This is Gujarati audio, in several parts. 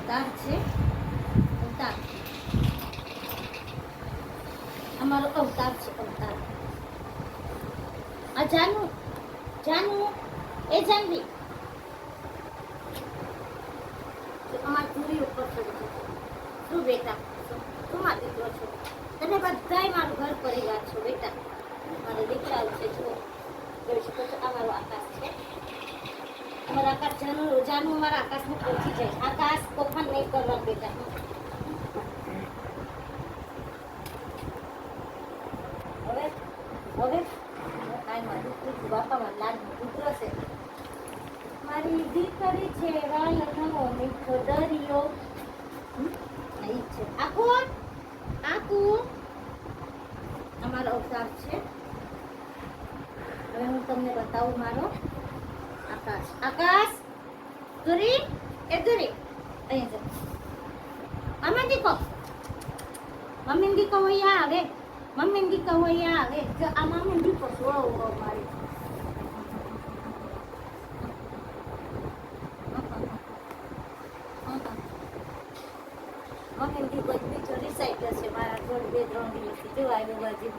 અવતાર છે. અવતાર અમારો અવતાર છે. અવતાર આ જાનુ જાનુ એ જાનવી અમારી ધૂરી ઉપર ચડી છે. શું બેટા શું માં દીકરો છો? તમે બધાય મારું ઘર પરિવાર છો બેટા. મારે દીકરાઓ છે. જો જોઈ શકો છો આ મારો આકાશ છે. અમારા આકાશ જાનુ અમારા આકાશને પહોંચી જાય. આકાશ તોફાન નહીં કરવા બેટા. હવે હવે બાપા મારા લાડનો દીકરો છે. મારી દીકરી છે વાલનો મીઠો દરિયો. અહીં છે આકુ આકુ અમારો અવતાર છે. હવે હું તમને બતાવું મારો આકાશ. આકાશ ધુરી એ ધુરી અહીં છે. મમ્મી દીકો મમ્મી દીકો હોય આવે. મમ્મી દીકો હોય આવે. જો આ મમ્મી દીકો સોળો મારી મમ્મી દીકો બીજો રિસાઈકલ છે. મારા જોડ 2-3 દિવસથી જો આવ્યો બાજુ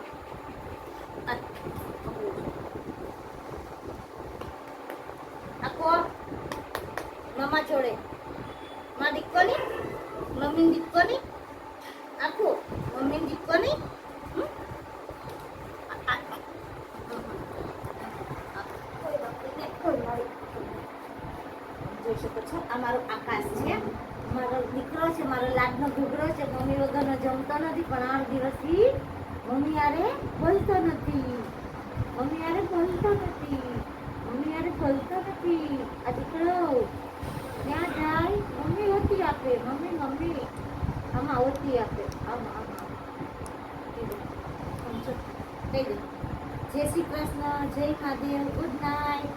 આખો મમ્મા જોડે માં દીકોની મમ્મી દીકોની આખું મમ્મી દીકોની જોઈ શકો છો આ મારો આકાશ છે. મારો દીકરો છે. મારો લાડનો ઘૂઘરો છે. મમ્મી વગરનો જમતો નથી પણ 8 દિવસથી મમ્મી યારે બોલતો નથી. મમ્મી યારે બોલતો નથી. મમ્મી યારે બોલતો નથી. આ દીકરો ત્યાં જાય મમ્મી હોતી આપે. મમ્મી મમ્મી આમાં હોતી આપે. આમાં આમાં સમજો કહી દો. જય શ્રી કૃષ્ણ. જય મહાદેવ. Good night.